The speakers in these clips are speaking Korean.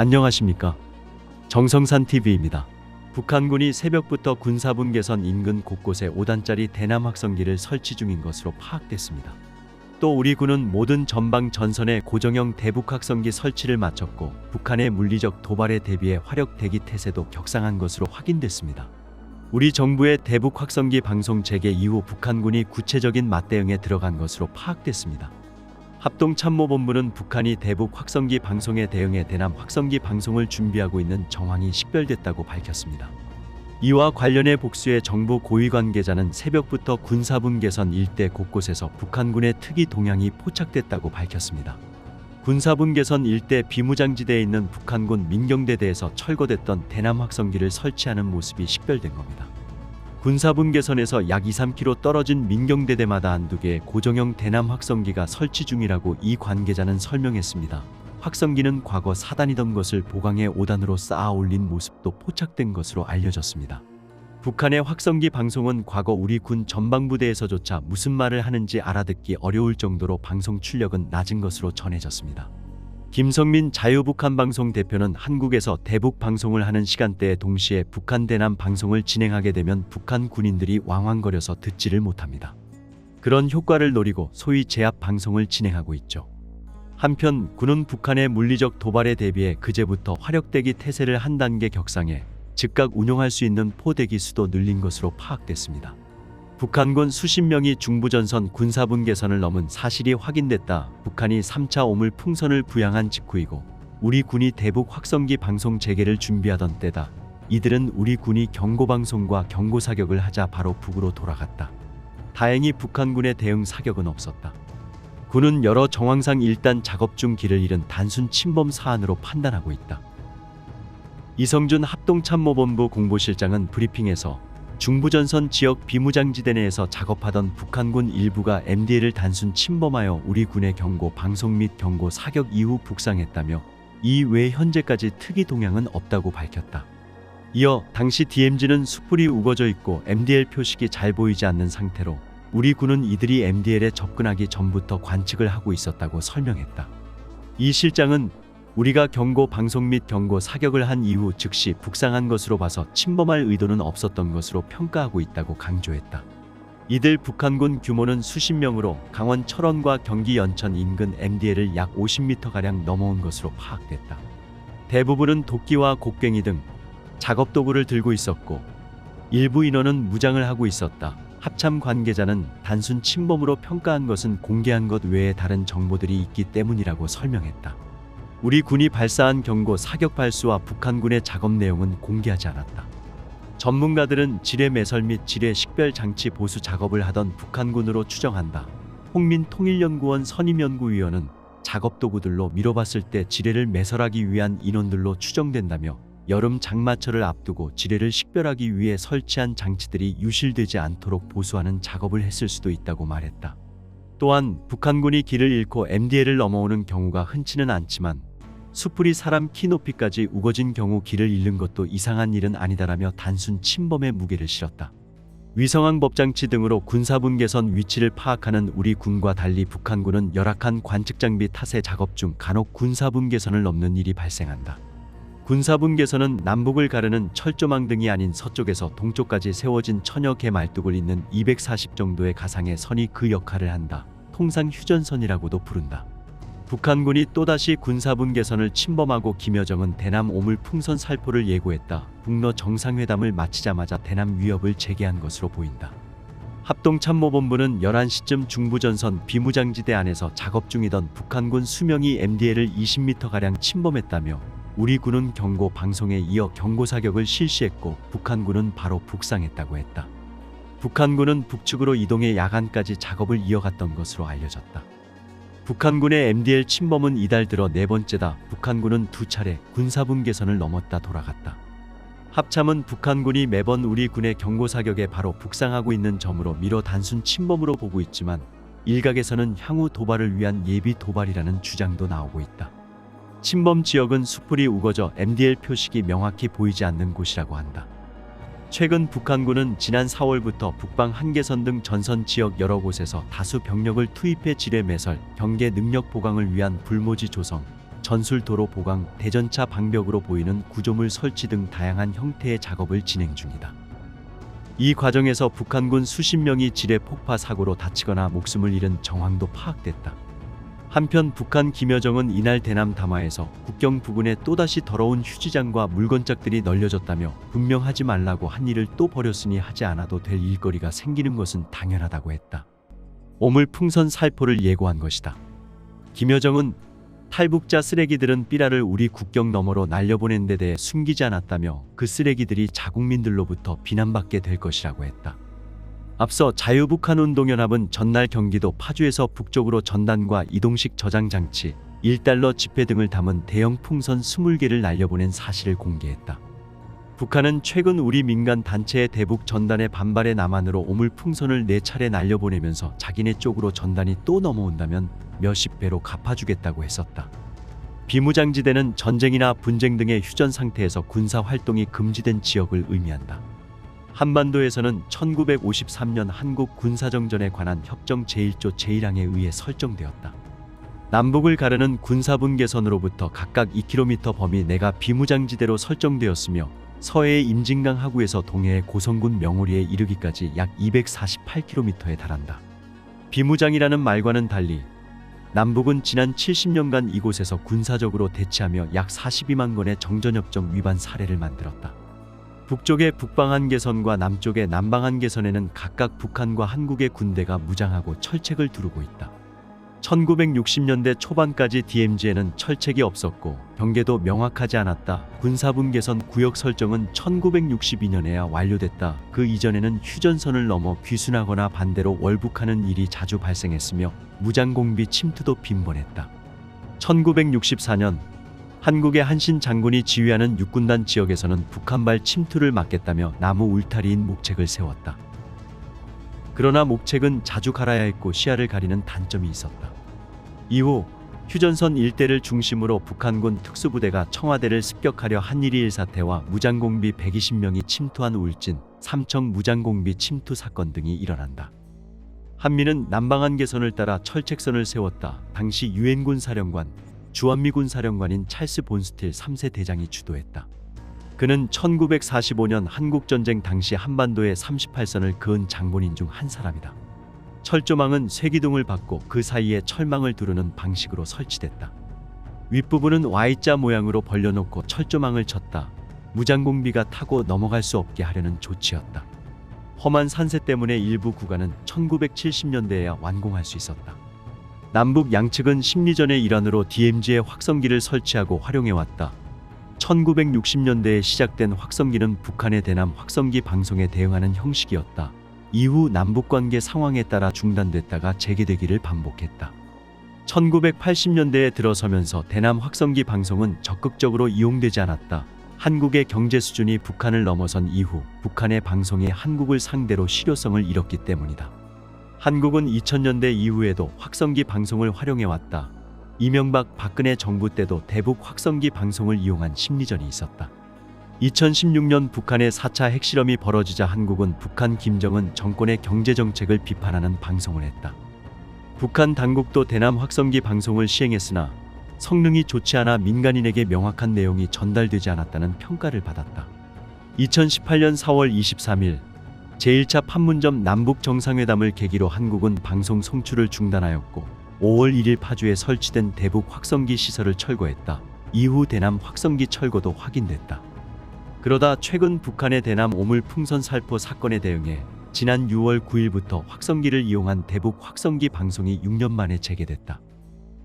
안녕하십니까? 정성산TV입니다. 북한군이 새벽부터 군사분 개선 인근 곳곳에 5단짜리 대남 확성기를 설치 중인 것으로 파악됐습니다. 또 우리 군은 모든 전방 전선에 고정형 대북 확성기 설치를 마쳤고 북한의 물리적 도발에 대비해 화력 대기 태세도 격상한 것으로 확인됐습니다. 우리 정부의 대북 확성기 방송 재개 이후 북한군이 구체적인 맞대응에 들어간 것으로 파악됐습니다. 합동참모본부는 북한이 대북 확성기 방송에 대응해 대남 확성기 방송을 준비하고 있는 정황이 식별됐다고 밝혔습니다. 이와 관련해 복수의 정부 고위 관계자는 새벽부터 군사분 개선 일대 곳곳에서 북한군의 특이 동향이 포착됐다고 밝혔습니다. 군사분 개선 일대 비무장지대에 있는 북한군 민경대대에서 철거됐던 대남 확성기를 설치하는 모습이 식별된 겁니다. 군사분 개선에서 약 2-3km 떨어진 민경대대마다 한두 개의 고정형 대남 확성기가 설치 중이라고 이 관계자는 설명했습니다. 확성기는 과거 4단이던 것을 보강해 5단으로 쌓아 올린 모습도 포착된 것으로 알려졌습니다. 북한의 확성기 방송은 과거 우리 군 전방부대에서조차 무슨 말을 하는지 알아듣기 어려울 정도로 방송 출력은 낮은 것으로 전해졌습니다. 김성민 자유북한방송 대표는 한국에서 대북 방송을 하는 시간대에 동시에 북한 대남 방송을 진행하게 되면 북한 군인들이 왕왕거려서 듣지를 못합니다. 그런 효과를 노리고 소위 제압 방송을 진행하고 있죠. 한편 군은 북한의 물리적 도발에 대비해 그제부터 화력대기 태세를 한 단계 격상해 즉각 운용할 수 있는 포대기 수도 늘린 것으로 파악됐습니다. 북한군 수십 명이 중부전선 군사분 개선을 넘은 사실이 확인됐다. 북한이 3차 오물 풍선을 부양한 직후이고 우리 군이 대북 확성기 방송 재개를 준비하던 때다. 이들은 우리 군이 경고방송과 경고사격을 하자 바로 북으로 돌아갔다. 다행히 북한군의 대응 사격은 없었다. 군은 여러 정황상 일단 작업 중 길을 잃은 단순 침범 사안으로 판단하고 있다. 이성준 합동참모본부 공보실장은 브리핑에서 중부전선 지역 비무장지대 내에서 작업하던 북한군 일부가 MDL을 단순 침범하여 우리 군의 경고 방송 및 경고 사격 이후 북상했다며 이 외 현재까지 특이 동향은 없다고 밝혔다. 이어 당시 DMZ는 숯불이 우거져 있고 MDL 표식이 잘 보이지 않는 상태로 우리 군은 이들이 MDL에 접근하기 전부터 관측을 하고 있었다고 설명했다. 이 실장은 우리가 경고 방송 및 경고 사격을 한 이후 즉시 북상한 것으로 봐서 침범할 의도는 없었던 것으로 평가하고 있다고 강조했다. 이들 북한군 규모는 수십 명으로 강원 철원과 경기 연천 인근 MDL을 약 50m가량 넘어온 것으로 파악됐다. 대부분은 도끼와 곡괭이 등 작업도구를 들고 있었고 일부 인원은 무장을 하고 있었다. 합참 관계자는 단순 침범으로 평가한 것은 공개한 것 외에 다른 정보들이 있기 때문이라고 설명했다. 우리 군이 발사한 경고 사격 발수와 북한군의 작업 내용은 공개하지 않았다. 전문가들은 지뢰 매설 및 지뢰 식별 장치 보수 작업을 하던 북한군으로 추정한다. 홍민 통일연구원 선임연구위원은 작업 도구들로 밀어봤을 때 지뢰를 매설하기 위한 인원들로 추정된다며 여름 장마철을 앞두고 지뢰를 식별하기 위해 설치한 장치들이 유실되지 않도록 보수하는 작업을 했을 수도 있다고 말했다. 또한 북한군이 길을 잃고 MDL을 넘어오는 경우가 흔치는 않지만 숯불이 사람 키 높이까지 우거진 경우 길을 잃는 것도 이상한 일은 아니다라며 단순 침범의 무게를 실었다. 위성항 법장치 등으로 군사분 개선 위치를 파악하는 우리 군과 달리 북한군은 열악한 관측 장비 탓에 작업 중 간혹 군사분 개선을 넘는 일이 발생한다. 군사분 개선은 남북을 가르는 철조망 등이 아닌 서쪽에서 동쪽까지 세워진 천여 개 말뚝을 잇는 240 정도의 가상의 선이 그 역할을 한다. 통상 휴전선이라고도 부른다. 북한군이 또다시 군사분 개선을 침범하고 김여정은 대남 오물 풍선 살포를 예고했다. 북러 정상회담을 마치자마자 대남 위협을 재개한 것으로 보인다. 합동참모본부는 11시쯤 중부전선 비무장지대 안에서 작업 중이던 북한군 수명이 MDL을 20m가량 침범했다며 우리 군은 경고 방송에 이어 경고 사격을 실시했고 북한군은 바로 북상했다고 했다. 북한군은 북측으로 이동해 야간까지 작업을 이어갔던 것으로 알려졌다. 북한군의 MDL 침범은 이달 들어 네 번째다. 북한군은 두 차례 군사분 개선을 넘었다 돌아갔다. 합참은 북한군이 매번 우리 군의 경고 사격에 바로 북상하고 있는 점으로 미뤄 단순 침범으로 보고 있지만 일각에서는 향후 도발을 위한 예비 도발이라는 주장도 나오고 있다. 침범 지역은 숯불이 우거져 MDL 표식이 명확히 보이지 않는 곳이라고 한다. 최근 북한군은 지난 4월부터 북방 한계선 등 전선 지역 여러 곳에서 다수 병력을 투입해 지뢰 매설, 경계 능력 보강을 위한 불모지 조성, 전술도로 보강, 대전차 방벽으로 보이는 구조물 설치 등 다양한 형태의 작업을 진행 중이다. 이 과정에서 북한군 수십 명이 지뢰 폭파 사고로 다치거나 목숨을 잃은 정황도 파악됐다. 한편 북한 김여정은 이날 대남 담화에서 국경 부근에 또다시 더러운 휴지장과 물건짝들이 널려졌다며 분명 하지 말라고 한 일을 또 벌였으니 하지 않아도 될 일거리가 생기는 것은 당연하다고 했다. 오물 풍선 살포를 예고한 것이다. 김여정은 탈북자 쓰레기들은 삐라를 우리 국경 너머로 날려보낸 데 대해 숨기지 않았다며 그 쓰레기들이 자국민들로부터 비난받게 될 것이라고 했다. 앞서 자유북한운동연합은 전날 경기도 파주에서 북쪽으로 전단과 이동식 저장장치, 1달러 지폐 등을 담은 대형 풍선 20개를 날려보낸 사실을 공개했다. 북한은 최근 우리 민간 단체의 대북 전단의 반발에 남한으로 오물 풍선을 4차례 날려보내면서 자기네 쪽으로 전단이 또 넘어온다면 몇십 배로 갚아주겠다고 했었다. 비무장지대는 전쟁이나 분쟁 등의 휴전 상태에서 군사 활동이 금지된 지역을 의미한다. 한반도에서는 1953년 한국 군사정전에 관한 협정 제1조 제1항에 의해 설정되었다. 남북을 가르는 군사분계선으로부터 각각 2km 범위 내가 비무장지대로 설정되었으며 서해의 임진강 하구에서 동해의 고성군 명오리에 이르기까지 약 248km에 달한다. 비무장이라는 말과는 달리 남북은 지난 70년간 이곳에서 군사적으로 대치하며 약 42만 건의 정전협정 위반 사례를 만들었다. 북쪽의 북방한계선과 남쪽의 남방한계선에는 각각 북한과 한국의 군대가 무장하고 철책을 두르고 있다. 1960년대 초반까지 DMZ에는 철책이 없었고 경계도 명확하지 않았다. 군사분계선 구역 설정은 1962년에야 완료됐다. 그 이전에는 휴전선을 넘어 귀순하거나 반대로 월북하는 일이 자주 발생했으며 무장공비 침투도 빈번했다. 1964년 한국의 한신 장군이 지휘하는 육군단 지역에서는 북한발 침투를 막겠다며 나무 울타리인 목책을 세웠다. 그러나 목책은 자주 갈아야 했고 시야를 가리는 단점이 있었다. 이후 휴전선 일대를 중심으로 북한군 특수부대가 청와대를 습격하려 한일이 사태와 무장공비 120명이 침투한 울진, 삼청 무장공비 침투 사건 등이 일어난다. 한미는 남방한계선을 따라 철책선을 세웠다. 당시 유엔군 사령관, 주한미군 사령관인 찰스 본스틸 3세 대장이 주도했다. 그는 1945년 한국전쟁 당시 한반도에 38선을 그은 장본인 중 한 사람이다. 철조망은 쇠기둥을 받고 그 사이에 철망을 두르는 방식으로 설치됐다. 윗부분은 Y자 모양으로 벌려놓고 철조망을 쳤다. 무장공비가 타고 넘어갈 수 없게 하려는 조치였다. 험한 산세 때문에 일부 구간은 1970년대에야 완공할 수 있었다. 남북 양측은 심리전의 일환으로 DMZ에 확성기를 설치하고 활용해왔다. 1960년대에 시작된 확성기는 북한의 대남 확성기 방송에 대응하는 형식이었다. 이후 남북관계 상황에 따라 중단됐다가 재개되기를 반복했다. 1980년대에 들어서면서 대남 확성기 방송은 적극적으로 이용되지 않았다. 한국의 경제 수준이 북한을 넘어선 이후 북한의 방송이 한국을 상대로 실효성을 잃었기 때문이다. 한국은 2000년대 이후에도 확성기 방송을 활용해왔다. 이명박 박근혜 정부 때도 대북 확성기 방송을 이용한 심리전이 있었다. 2016년 북한의 4차 핵실험이 벌어지자 한국은 북한 김정은 정권의 경제정책을 비판하는 방송을 했다. 북한 당국도 대남 확성기 방송을 시행했으나 성능이 좋지 않아 민간인에게 명확한 내용이 전달되지 않았다는 평가를 받았다. 2018년 4월 23일 제1차 판문점 남북 정상회담을 계기로 한국은 방송 송출을 중단하였고 5월 1일 파주에 설치된 대북 확성기 시설을 철거했다. 이후 대남 확성기 철거도 확인됐다. 그러다 최근 북한의 대남 오물 풍선 살포 사건에 대응해 지난 6월 9일부터 확성기를 이용한 대북 확성기 방송이 6년 만에 재개됐다.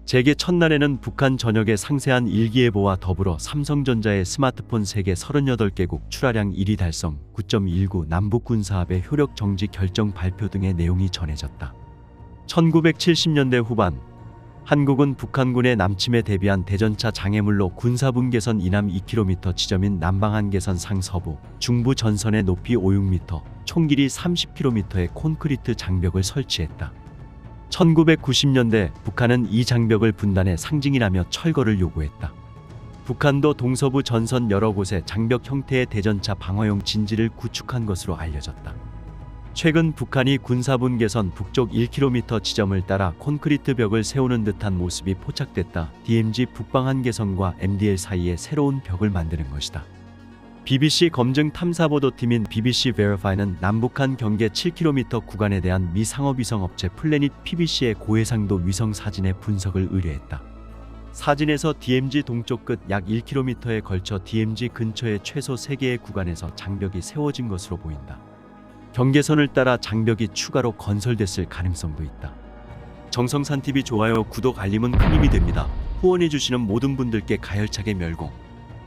재개 첫날에는 북한 전역의 상세한 일기예보와 더불어 삼성전자의 스마트폰 세계 38개국 출하량 1위 달성, 9.19 남북 군사합의 효력 정지 결정 발표 등의 내용이 전해졌다. 1970년대 후반 한국은 북한군의 남침에 대비한 대전차 장애물로 군사분계선 이남 2km 지점인 남방한계선 상서부, 중부 전선의 높이 5-6m, 총 길이 30km의 콘크리트 장벽을 설치했다. 1990년대 북한은 이 장벽을 분단의 상징이라며 철거를 요구했다. 북한도 동서부 전선 여러 곳에 장벽 형태의 대전차 방어용 진지를 구축한 것으로 알려졌다. 최근 북한이 군사분 개선 북쪽 1km 지점을 따라 콘크리트 벽을 세우는 듯한 모습이 포착됐다. DMZ 북방한 개선과 MDL 사이에 새로운 벽을 만드는 것이다. BBC 검증 탐사보도팀인 BBC Verify는 남북한 경계 7km 구간에 대한 미 상업위성업체 플래닛 PBC의 고해상도 위성 사진의 분석을 의뢰했다. 사진에서 DMZ 동쪽 끝 약 1km에 걸쳐 DMZ 근처의 최소 3개의 구간에서 장벽이 세워진 것으로 보인다. 경계선을 따라 장벽이 추가로 건설됐을 가능성도 있다. 정성산TV 좋아요, 구독, 알림은 큰 힘이 됩니다. 후원해주시는 모든 분들께 가열차게 멸공.